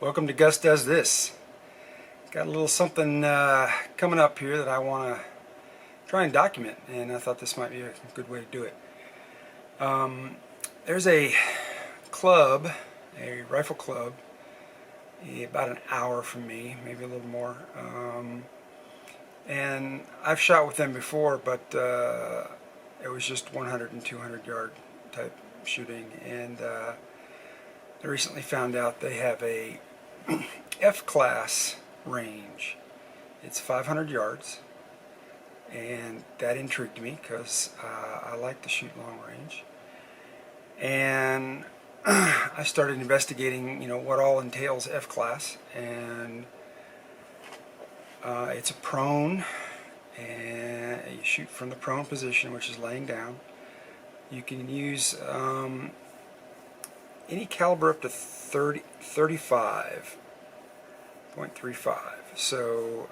Welcome to Gus Does This. Got a little something coming up here that I want to try and document, and I thought this might be a good way to do it. There's a club, a rifle club, about an hour from me, maybe a little more. And I've shot with them before, but it was just 100 and 200 yard type shooting, and I recently found out they have a F-class range. It's 500 yards, and that intrigued me because I like to shoot long range. And I started investigating, what all entails F-class, and it's a prone, and you shoot from the prone position, which is laying down. You can use any caliber up to 35.35. So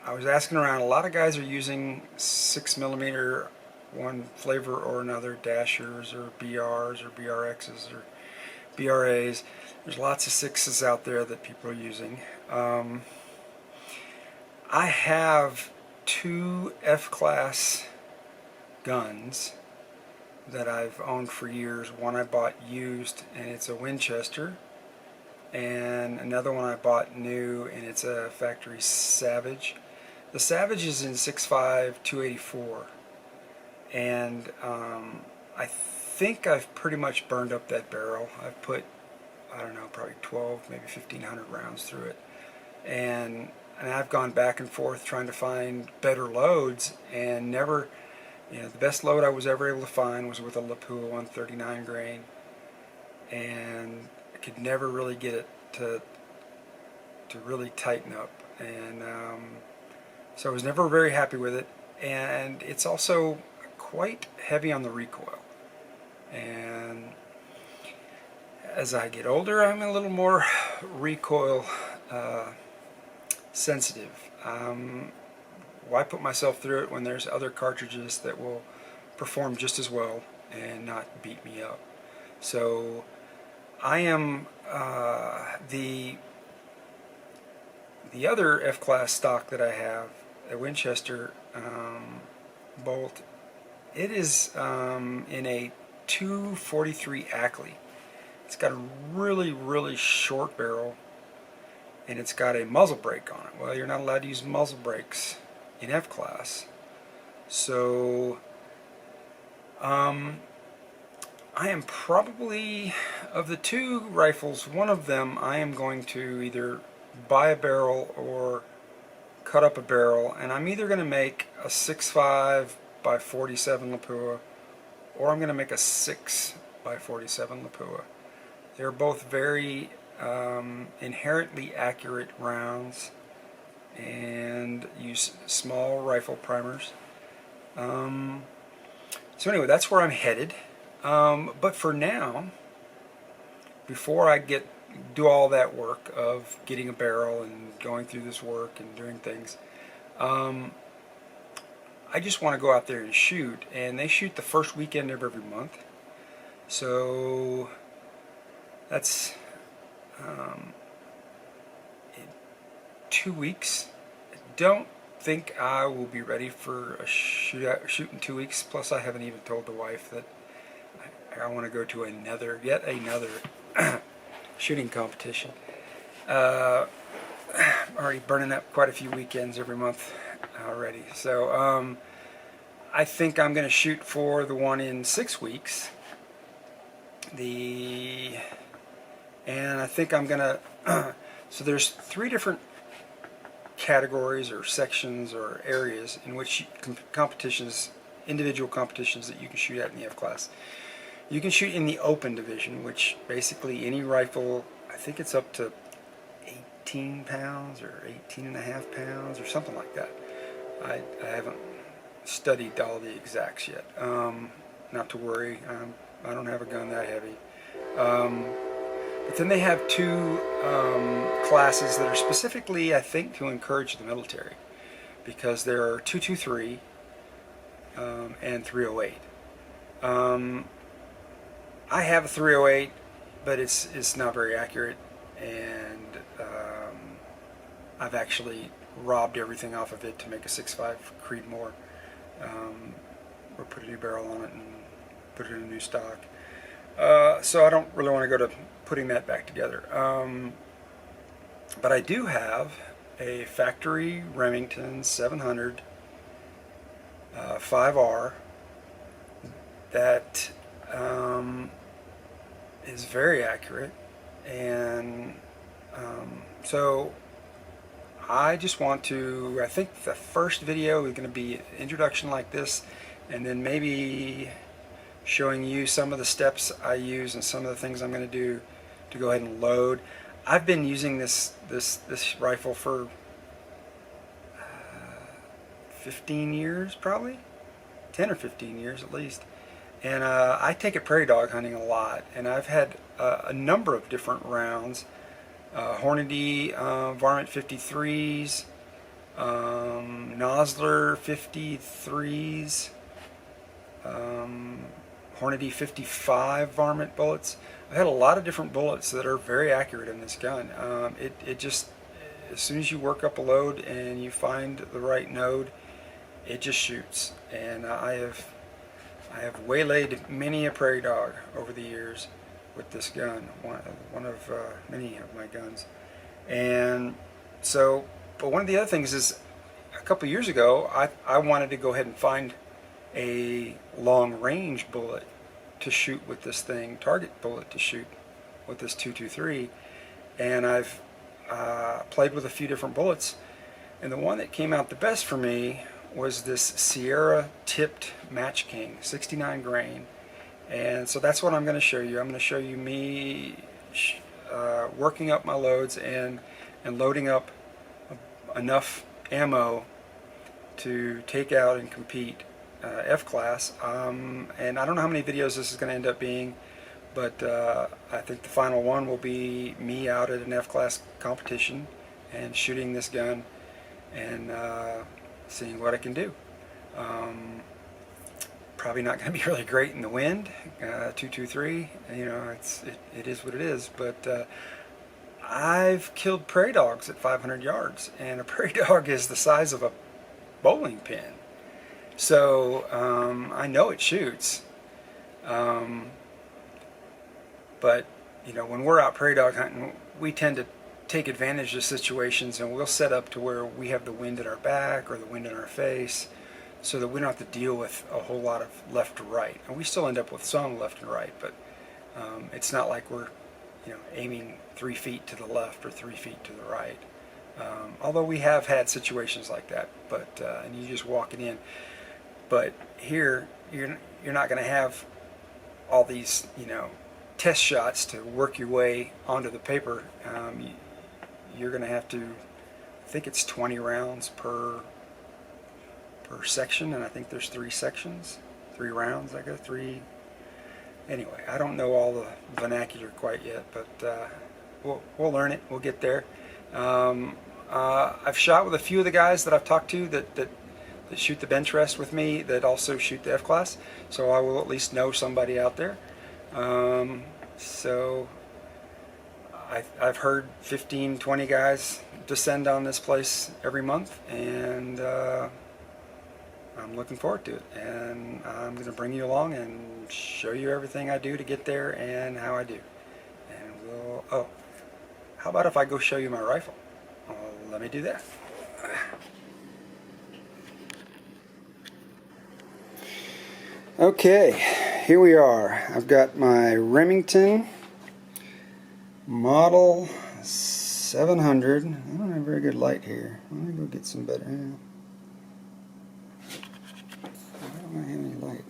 I was asking around. A lot of guys are using 6mm, one flavor or another, dashers or BRs or BRXs or BRAs. There's lots of 6s out there that people are using. I have two F-class guns that I've owned for years. One I bought used, and it's a Winchester, and another one I bought new, and it's a Factory Savage. The Savage is in 6.5 284, and I think I've pretty much burned up that barrel. I've put, I don't know, probably 12, maybe 1,500 rounds through it, and I've gone back and forth trying to find better loads, and never. The best load I was ever able to find was with a Leupold 139 grain, and I could never really get it to really tighten up, and so I was never very happy with it. And it's also quite heavy on the recoil, and as I get older, I'm a little more recoil sensitive. Why put myself through it when there's other cartridges that will perform just as well and not beat me up? So I am the other F-class stock that I have, a Winchester bolt. It is in a 243 Ackley. It's got a really short barrel, and it's got a muzzle brake on it. Well, you're not allowed to use muzzle brakes in F-class. So I am probably, of the two rifles, one of them I am going to either buy a barrel or cut up a barrel, and I'm either going to make a 6.5 by 47 Leupold, or I'm going to make a 6 by 47 Leupold. They're both very inherently accurate rounds, and use small rifle primers. So anyway, that's where I'm headed. But for now, before I do all that work of getting a barrel and going through this work and doing things, I just want to go out there and shoot. And they shoot the first weekend of every month. So that's 2 weeks. I don't think I will be ready for a shoot in 2 weeks. Plus, I haven't even told the wife that I want to go to yet another shooting competition. Already burning up quite a few weekends every month already. So I think I'm going to shoot for the one in 6 weeks. And I think I'm going to. So there's 3 different categories or sections or areas in which individual competitions that you can shoot at in the F-class. You can shoot in the open division, which basically any rifle, I think it's up to 18 pounds or 18.5 pounds or something like that. I haven't studied all the exacts yet. Not to worry, I don't have a gun that heavy. But then they have 2 classes that are specifically, I think, to encourage the military, because there are 223 and 308. I have a 308, but it's not very accurate, and I've actually robbed everything off of it to make a 6.5 Creedmoor, or put a new barrel on it and put it in a new stock. So I don't really want to go to putting that back together. But I do have a Factory Remington 700 5R that is very accurate, and so I just want to, I think the first video is going to be an introduction like this, and then maybe showing you some of the steps I use and some of the things I'm going to do to go ahead and load. I've been using this rifle for 15 years, probably 10 or 15 years at least, and I take it prairie dog hunting a lot, and I've had a number of different rounds, Hornady varmint 53s, Nosler 53s, Hornady 55 varmint bullets. I've had a lot of different bullets that are very accurate in this gun. It just, as soon as you work up a load and you find the right node, it just shoots. And I have waylaid many a prairie dog over the years with this gun, one of many of my guns. And so, but one of the other things is, a couple years ago, I wanted to go ahead and find a long range bullet to shoot with this thing, target bullet to shoot with this 223, and I've played with a few different bullets, and the one that came out the best for me was this Sierra tipped Match King 69 grain. And so that's what I'm going to show you. I'm going to show you me working up my loads and loading up enough ammo to take out and compete F-class. And I don't know how many videos this is going to end up being, but I think the final one will be me out at an F-class competition and shooting this gun and seeing what I can do. Probably not going to be really great in the wind, 223, you know, it is what it is, but I've killed prairie dogs at 500 yards, and a prairie dog is the size of a bowling pin. So I know it shoots, but you know, when we're out prairie dog hunting, we tend to take advantage of situations, and we'll set up to where we have the wind at our back or the wind in our face, so that we don't have to deal with a whole lot of left to right. And we still end up with some left and right, but it's not like we're, you know, aiming 3 feet to the left or 3 feet to the right. Although we have had situations like that, but and you just walking in. But here, you're not going to have all these, you know, test shots to work your way onto the paper. You're going to have to, I think it's 20 rounds per section, and I think there's 3 sections, 3 rounds, I guess, 3. Anyway, I don't know all the vernacular quite yet, but we'll learn it. We'll get there. I've shot with a few of the guys that I've talked to that shoot the bench rest with me, that also shoot the F-class, so I will at least know somebody out there. So I've heard 15, 20 guys descend on this place every month, and I'm looking forward to it, and I'm going to bring you along and show you everything I do to get there and how I do. And we'll, how about if I go show you my rifle? Let me do that. Okay, here we are. I've got my Remington Model 700. I don't have very good light here. Let me go get some better. I don't have any light.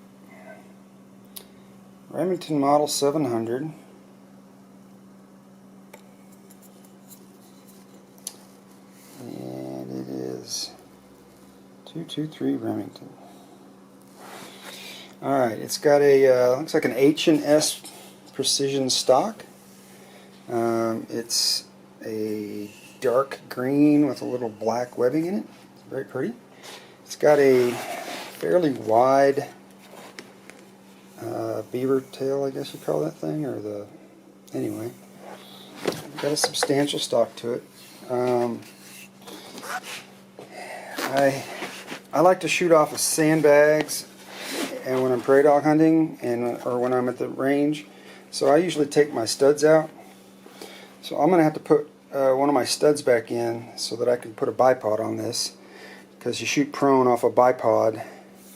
Remington Model 700. And it is 223 Remington. Alright, it's got a, looks like an H&S precision stock. It's a dark green with a little black webbing in it. It's very pretty. It's got a fairly wide beaver tail, I guess you call that thing, or the, anyway. got a substantial stock to it. I like to shoot off of sandbags, and when I'm prairie dog hunting, or when I'm at the range. So I usually take my studs out. So I'm going to have to put one of my studs back in so that I can put a bipod on this, because you shoot prone off a bipod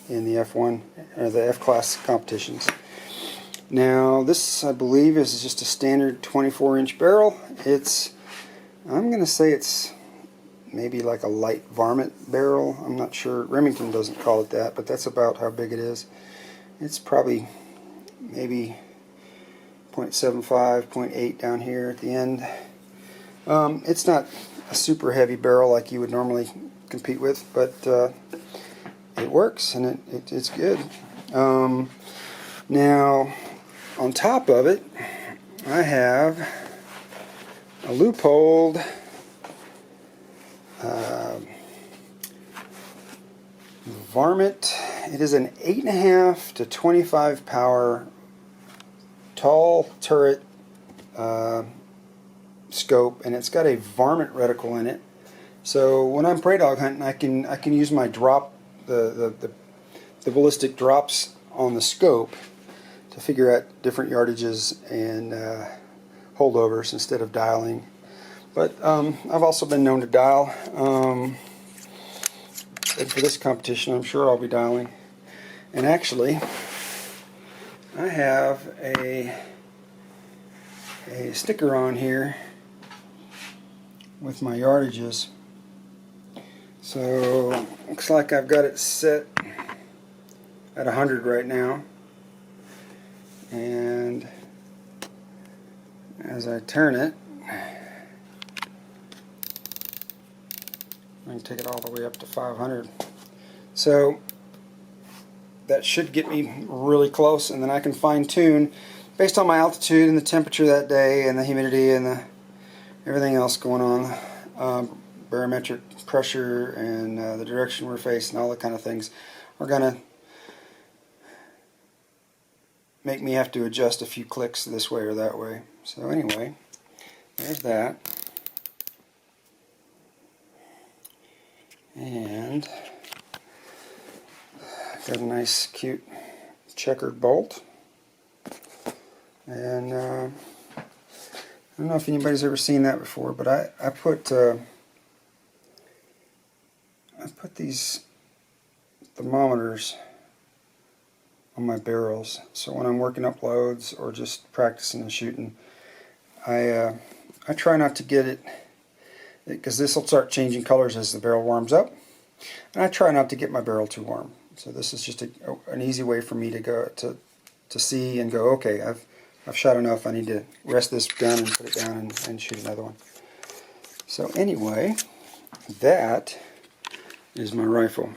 in the F1 or the F-class competitions. Now this, I believe, is just a standard 24-inch barrel. I'm going to say it's maybe like a light varmint barrel. I'm not sure. Remington doesn't call it that, but that's about how big it is. It's probably maybe 0.75, 0.8 down here at the end. It's not a super heavy barrel like you would normally compete with, but it works, and it's good. Now, on top of it, I have a Leupold varmint. It is an 8.5 to 25 power tall turret scope, and it's got a varmint reticle in it. So when I'm prairie dog hunting, I can use my drop, the ballistic drops on the scope to figure out different yardages and holdovers instead of dialing. But I've also been known to dial. And for this competition, I'm sure I'll be dialing. And actually, I have a sticker on here with my yardages. So looks like I've got it set at 100 right now. And as I turn it, I can take it all the way up to 500. So that should get me really close, and then I can fine tune based on my altitude and the temperature that day and the humidity and everything else going on. Barometric pressure and the direction we're facing, all the kind of things are going to make me have to adjust a few clicks this way or that way. So anyway, there's that. And got a nice cute checkered bolt. And I don't know if anybody's ever seen that before, but I put these thermometers on my barrels, so when I'm working up loads or just practicing and shooting, I try not to get it, because this will start changing colors as the barrel warms up, and I try not to get my barrel too warm. So this is just an easy way for me to go to see and go, okay, I've shot enough, I need to rest this gun and put it down and shoot another one. So anyway, that is my rifle.